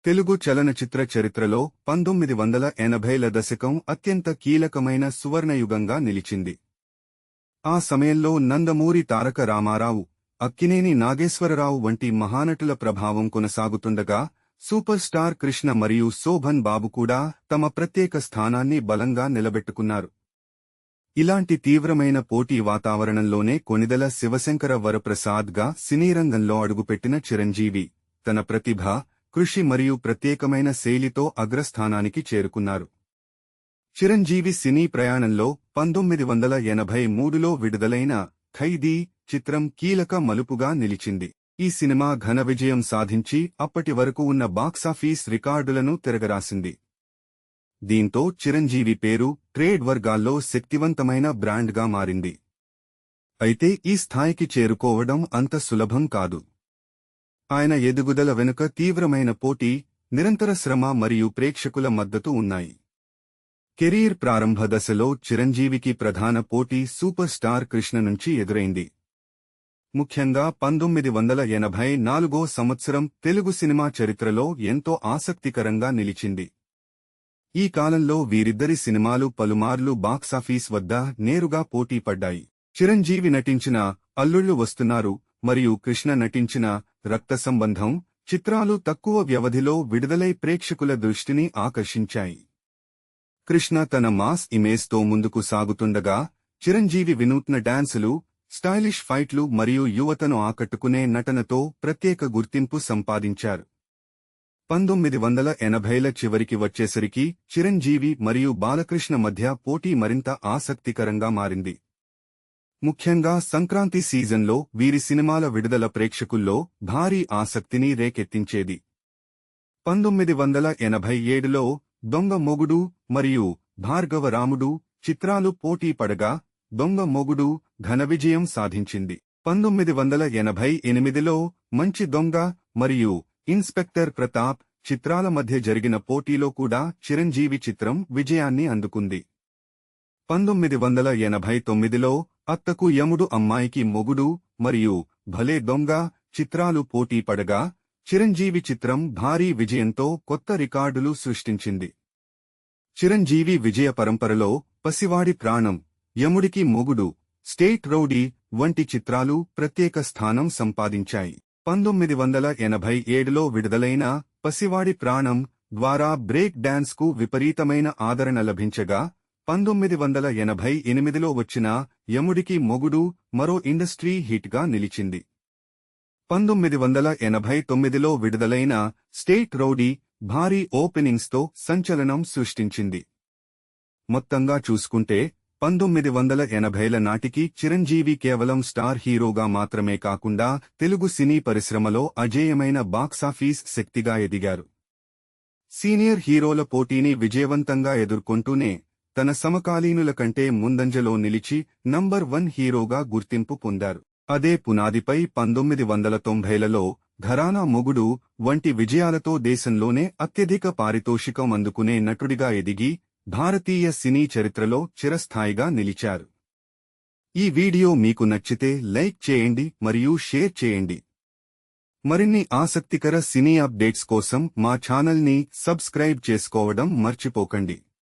తెలుగు చలనచిత్ర చరిత్రలో 1980ల దశకం అత్యంత కీలకమైన సువర్ణయుగంగా నిలిచింది. ఆ సమయంలో నందమూరి తారక రామారావు, అక్కినేని నాగేశ్వరరావు వంటి మహానటుల ప్రభావం కొనసాగుతుండగా, సూపర్ స్టార్ కృష్ణ మరియు శోభన్ బాబు కూడా తమ ప్రత్యేక స్థానాన్ని బలంగా నిలబెట్టుకున్నారు. ఇలాంటి తీవ్రమైన పోటీ వాతావరణంలోనే కొణిదెల శివశంకర వరప్రసాద్గా సినీరంగంలో అడుగుపెట్టిన చిరంజీవి, తన ప్రతిభ, కృషి మరియు ప్రత్యేకమైన శైలితో అగ్రస్థానానికి చేరుకున్నారు. చిరంజీవి సినీ ప్రయాణంలో 1983లో విడుదలైన ఖైదీ చిత్రం కీలక మలుపుగా నిలిచింది. ఈ సినిమా ఘన విజయం సాధించి అప్పటి వరకు ఉన్న బాక్సాఫీస్ రికార్డులను తిరగరాసింది. దీంతో చిరంజీవి పేరు ట్రేడ్ వర్గాల్లో శక్తివంతమైన బ్రాండ్గా మారింది. అయితే ఈ స్థాయికి చేరుకోవడం అంత సులభం కాదు. ఆయన ఎదుగుదల వెనుక తీవ్రమైన పోటీ, నిరంతర శ్రమ మరియు ప్రేక్షకుల మద్దతు ఉన్నాయి. కెరీర్ ప్రారంభ దశలో చిరంజీవికి ప్రధాన పోటీ సూపర్ స్టార్ కృష్ణ నుంచి ఎదురైంది. ముఖ్యంగా 1984 సంవత్సరం తెలుగు సినిమా చరిత్రలో ఎంతో ఆసక్తికరంగా నిలిచింది. ఈ కాలంలో వీరిద్దరి సినిమాలు పలుమార్లు బాక్సాఫీస్ వద్ద నేరుగా పోటీ పడ్డాయి. చిరంజీవి నటించిన అల్లుళ్ళు వస్తున్నారు మరియు కృష్ణ నటించిన రక్త సంబంధం చిత్రాలు తక్కువ వ్యవధిలో విడుదలై ప్రేక్షకుల దృష్టిని ఆకర్షించాయి. కృష్ణ తన మాస్ ఇమేజ్తో ముందుకు సాగుతుండగా, చిరంజీవి వినూత్న డాన్సులు, స్టైలిష్ ఫైట్లు మరియు యువతను ఆకట్టుకునే నటనతో ప్రత్యేక గుర్తింపు సంపాదించారు. 1980ల చివరికి వచ్చేసరికి చిరంజీవి మరియు బాలకృష్ణ మధ్య పోటీ మరింత ఆసక్తికరంగా మారింది. ముఖ్యంగా సంక్రాంతి సీజన్లో వీరి సినిమాల విడుదల ప్రేక్షకుల్లో భారీ ఆసక్తిని రేకెత్తించేది. 1987లో దొంగ మొగుడు మరియు భార్గవ రాముడు చిత్రాలు పోటీ పడగా, దొంగ మొగుడు ఘన విజయం సాధించింది. 1988లో మంచి దొంగ మరియు ఇన్స్పెక్టర్ ప్రతాప్ చిత్రాల మధ్య జరిగిన పోటీలో కూడా చిరంజీవి చిత్రం విజయాన్ని అందుకుంది. 1989లో అత్తకు యముడు అమ్మాయికి మొగుడు మరియు భలే దొంగ చిత్రాలు పోటీ పడగా, చిరంజీవి చిత్రం భారీ విజయంతో కొత్త రికార్డులు సృష్టించింది. చిరంజీవి విజయ పరంపరలో పసివాడి ప్రాణం, యముడికి మొగుడు, స్టేట్ రౌడీ వంటి చిత్రాలు ప్రత్యేక స్థానం సంపాదించాయి. 1987లో విడుదలైన పసివాడి ప్రాణం ద్వారా బ్రేక్ డాన్స్కు విపరీతమైన ఆదరణ లభించగా, 1988లో వచ్చిన యముడికి మొగుడు మరో ఇండస్ట్రీ హిట్గా నిలిచింది. 1989లో విడుదలైన స్టేట్ రౌడీ భారీ ఓపెనింగ్స్తో సంచలనం సృష్టించింది. మొత్తంగా చూసుకుంటే 1980ల నాటికి చిరంజీవి కేవలం స్టార్ హీరోగా మాత్రమే కాకుండా తెలుగు సినీ పరిశ్రమలో అజేయమైన బాక్సాఫీస్ శక్తిగా ఎదిగారు. సీనియర్ హీరోల పోటీని విజయవంతంగా ఎదుర్కొంటూనే తన సమకాలీనుల కంటే ముందంజలో నిలిచి నంబర్ 1 హీరోగా గుర్తింపు పొందారు. అదే పునాదిపై 1990లలో ఘరానా మొగుడు వంటి విజయాలతో దేశంలోనే అత్యధిక పారితోషికం అందుకునే నటుడిగా ఎదిగి భారతీయ సినీ చరిత్రలో చిరస్థాయిగా నిలిచారు. ఈ వీడియో మీకు నచ్చితే లైక్ చేయండి మరియు షేర్ చేయండి. మరిన్ని ఆసక్తికర సినీ అప్డేట్స్ కోసం మా ఛానల్ని సబ్స్క్రైబ్ చేసుకోవడం మర్చిపోకండి.